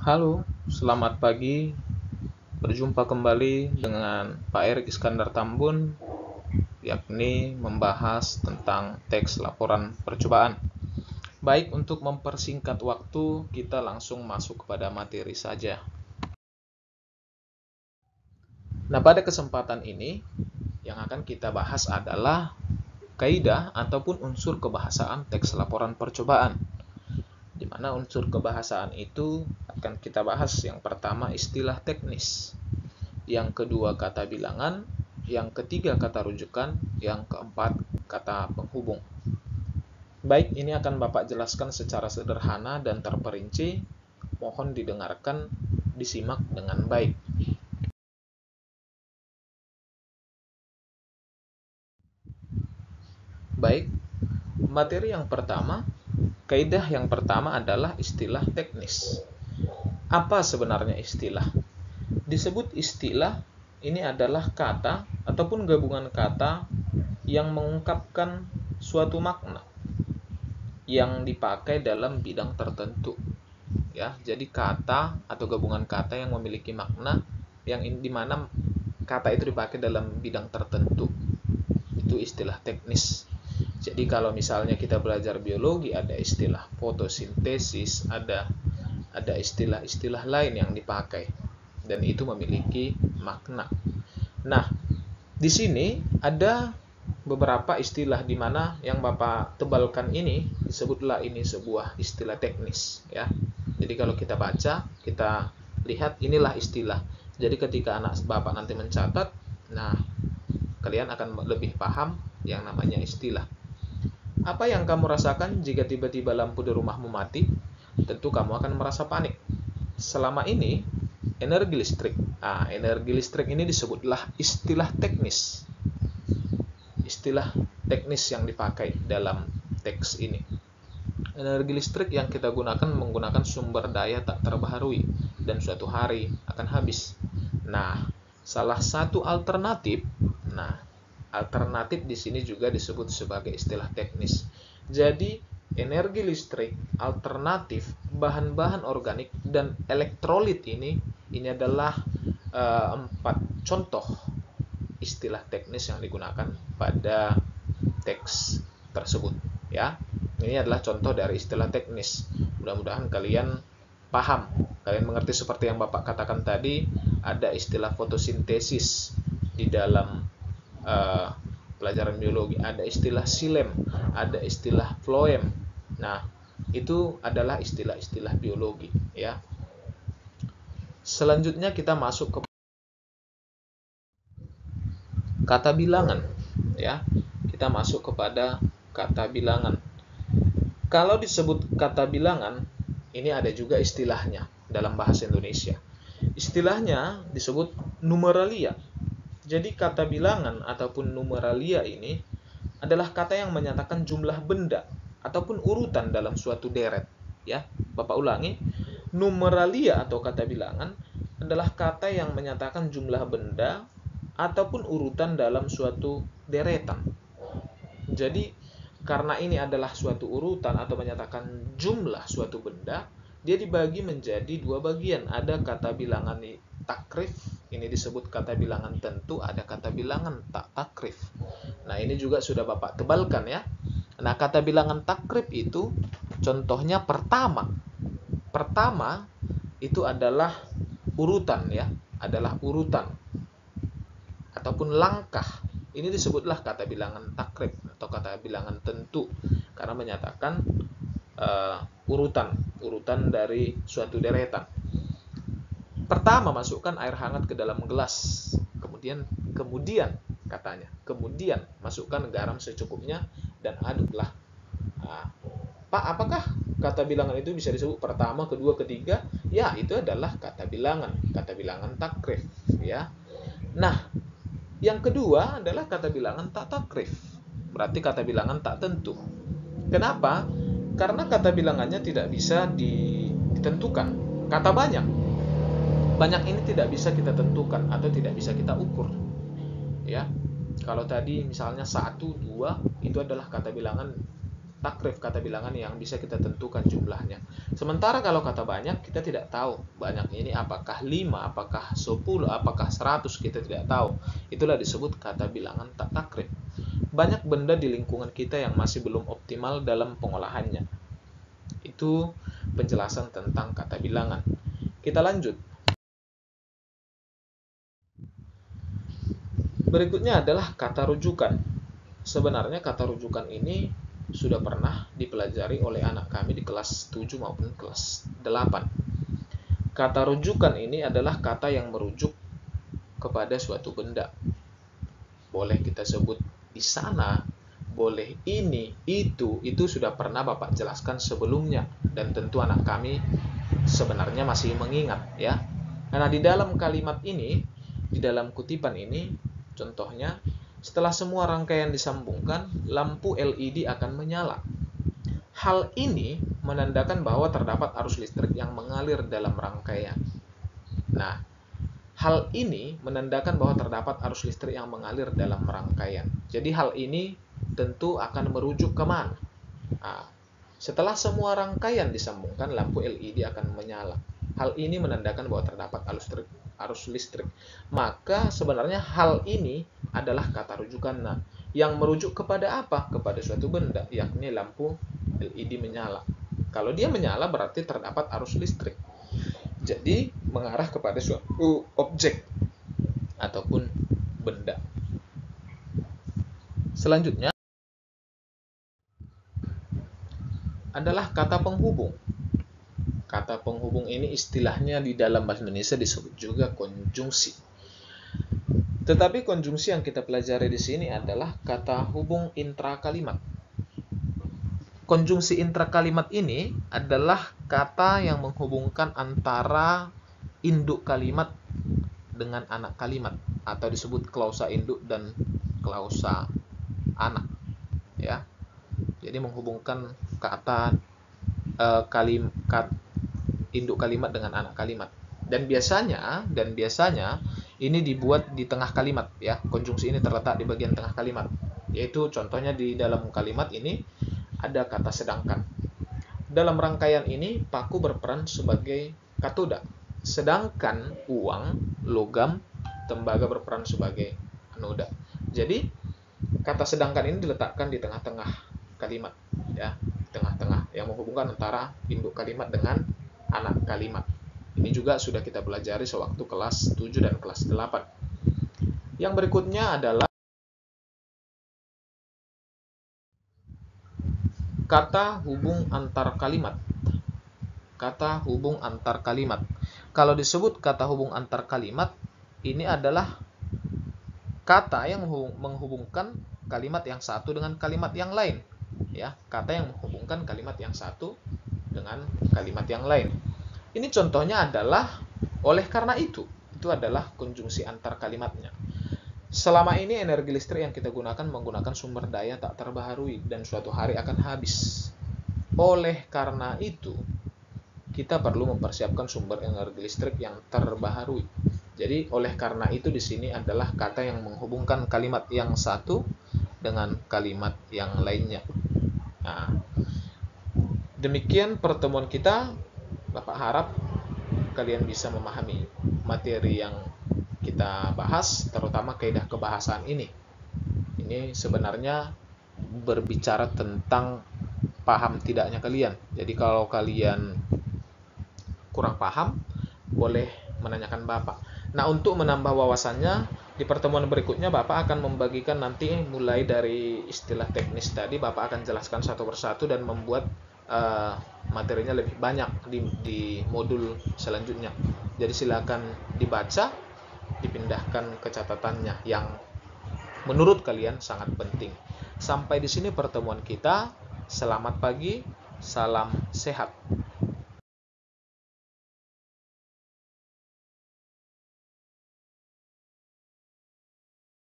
Halo, selamat pagi. Berjumpa kembali dengan Pak Erik Iskandar Tambun, yakni membahas tentang teks laporan percobaan. Baik, untuk mempersingkat waktu, kita langsung masuk kepada materi saja. Nah, pada kesempatan ini, yang akan kita bahas adalah kaidah ataupun unsur kebahasaan teks laporan percobaan. Di mana unsur kebahasaan itu akan kita bahas yang pertama istilah teknis, yang kedua kata bilangan, yang ketiga kata rujukan, yang keempat kata penghubung. Baik, ini akan Bapak jelaskan secara sederhana dan terperinci. Mohon didengarkan, disimak dengan baik. Baik, materi yang pertama, kaidah yang pertama adalah istilah teknis. Apa sebenarnya istilah? Disebut istilah, ini adalah kata ataupun gabungan kata yang mengungkapkan suatu makna yang dipakai dalam bidang tertentu. Ya, jadi kata atau gabungan kata yang memiliki makna yang di mana kata itu dipakai dalam bidang tertentu. Itu istilah teknis. Jadi kalau misalnya kita belajar biologi, ada istilah fotosintesis, ada istilah-istilah lain yang dipakai dan itu memiliki makna. Nah, di sini ada beberapa istilah di mana yang Bapak tebalkan ini disebutlah ini sebuah istilah teknis, ya. Jadi kalau kita baca, kita lihat inilah istilah. Jadi ketika anak Bapak nanti mencatat, nah kalian akan lebih paham yang namanya istilah. Apa yang kamu rasakan jika tiba-tiba lampu di rumahmu mati? Tentu kamu akan merasa panik. Selama ini energi listrik. Energi listrik ini disebutlah istilah teknis. Istilah teknis yang dipakai dalam teks ini. Energi listrik yang kita gunakan menggunakan sumber daya tak terbaharui dan suatu hari akan habis. Nah, salah satu alternatif, alternatif di sini juga disebut sebagai istilah teknis. Jadi, energi listrik, alternatif, bahan-bahan organik dan elektrolit ini adalah 4 contoh istilah teknis yang digunakan pada teks tersebut, ya. Ini adalah contoh dari istilah teknis. Mudah-mudahan kalian paham, kalian mengerti seperti yang Bapak katakan tadi, ada istilah fotosintesis di dalam pelajaran biologi, ada istilah silem, ada istilah floem. Nah, itu adalah istilah-istilah biologi, ya. Selanjutnya kita masuk ke kata bilangan, ya. Kita masuk kepada kata bilangan. Kalau disebut kata bilangan, ini ada juga istilahnya dalam bahasa Indonesia. Istilahnya disebut numeralia. Jadi kata bilangan ataupun numeralia ini adalah kata yang menyatakan jumlah benda ataupun urutan dalam suatu deret. Ya, Bapak ulangi. Numeralia atau kata bilangan adalah kata yang menyatakan jumlah benda ataupun urutan dalam suatu deretan. Jadi karena ini adalah suatu urutan atau menyatakan jumlah suatu benda, dia dibagi menjadi 2 bagian. Ada kata bilangan takrif, ini disebut kata bilangan tentu, ada kata bilangan tak takrif. Nah, ini juga sudah Bapak tebalkan, ya. Nah, kata bilangan takrif itu contohnya pertama. Pertama itu adalah urutan, ya, adalah urutan ataupun langkah. Ini disebutlah kata bilangan takrib atau kata bilangan tentu karena menyatakan urutan dari suatu deretan. Pertama, masukkan air hangat ke dalam gelas. Kemudian katanya, kemudian masukkan garam secukupnya dan aduklah. Pak, apakah kata bilangan itu bisa disebut pertama, kedua, ketiga? Ya, itu adalah kata bilangan takrif, ya. Nah, yang kedua adalah kata bilangan tak takrif. Berarti kata bilangan tak tentu. Kenapa? Karena kata bilangannya tidak bisa ditentukan. Kata banyak. Banyak ini tidak bisa kita tentukan atau tidak bisa kita ukur. Ya. Kalau tadi misalnya 1, 2 itu adalah kata bilangan takrif, kata bilangan yang bisa kita tentukan jumlahnya. Sementara kalau kata banyak, kita tidak tahu banyak ini apakah 5, apakah 10, apakah 100, kita tidak tahu. Itulah disebut kata bilangan tak takrif. Banyak benda di lingkungan kita yang masih belum optimal dalam pengolahannya. Itu penjelasan tentang kata bilangan. Kita lanjut. Berikutnya adalah kata rujukan. Sebenarnya kata rujukan ini sudah pernah dipelajari oleh anak kami di kelas 7 maupun kelas 8. Kata rujukan ini adalah kata yang merujuk kepada suatu benda. Boleh kita sebut di sana, boleh ini, itu sudah pernah Bapak jelaskan sebelumnya, dan tentu anak kami sebenarnya masih mengingat ya. Karena di dalam kalimat ini, di dalam kutipan ini, contohnya, setelah semua rangkaian disambungkan, lampu LED akan menyala. Hal ini menandakan bahwa terdapat arus listrik yang mengalir dalam rangkaian. Nah, hal ini menandakan bahwa terdapat arus listrik yang mengalir dalam rangkaian. Jadi hal ini tentu akan merujuk kemana? Nah, setelah semua rangkaian disambungkan, lampu LED akan menyala. Hal ini menandakan bahwa terdapat arus listrik. Maka sebenarnya hal ini adalah kata rujukan. Nah, yang merujuk kepada apa? Kepada suatu benda, yakni lampu LED menyala. Kalau dia menyala berarti terdapat arus listrik. Jadi mengarah kepada suatu objek ataupun benda. Selanjutnya adalah kata penghubung. Kata penghubung ini istilahnya di dalam bahasa Indonesia disebut juga konjungsi. Tetapi konjungsi yang kita pelajari di sini adalah kata hubung intrakalimat. Konjungsi intrakalimat ini adalah kata yang menghubungkan antara induk kalimat dengan anak kalimat, atau disebut klausa induk dan klausa anak. Ya, jadi menghubungkan kata induk kalimat dengan anak kalimat. Dan biasanya ini dibuat di tengah kalimat ya. Konjungsi ini terletak di bagian tengah kalimat. Yaitu contohnya di dalam kalimat ini ada kata sedangkan. Dalam rangkaian ini paku berperan sebagai katoda, sedangkan uang, logam, tembaga berperan sebagai anoda. Jadi kata sedangkan ini diletakkan di tengah-tengah kalimat ya, tengah-tengah yang menghubungkan antara induk kalimat dengan anak kalimat. Ini juga sudah kita pelajari sewaktu kelas 7 dan kelas 8. Yang berikutnya adalah kata hubung antar kalimat. Kata hubung antar kalimat. Kalau disebut kata hubung antar kalimat, ini adalah kata yang menghubungkan kalimat yang satu dengan kalimat yang lain. Ya, kata yang menghubungkan kalimat yang satu dengan kalimat yang lain. Ini contohnya adalah oleh karena itu adalah konjungsi antar kalimatnya. Selama ini energi listrik yang kita gunakan menggunakan sumber daya tak terbaharui dan suatu hari akan habis. Oleh karena itu, kita perlu mempersiapkan sumber energi listrik yang terbaharui. Jadi, oleh karena itu di sini adalah kata yang menghubungkan kalimat yang satu dengan kalimat yang lainnya. Nah, demikian pertemuan kita. Bapak harap kalian bisa memahami materi yang kita bahas, terutama kaidah kebahasaan ini. Ini sebenarnya berbicara tentang paham tidaknya kalian. Jadi kalau kalian kurang paham, boleh menanyakan Bapak. Nah, untuk menambah wawasannya, di pertemuan berikutnya Bapak akan membagikan nanti mulai dari istilah teknis tadi, Bapak akan jelaskan satu persatu dan membuat materinya lebih banyak di modul selanjutnya. Jadi silakan dibaca, dipindahkan ke catatannya yang menurut kalian sangat penting. Sampai di sini pertemuan kita. Selamat pagi, salam sehat.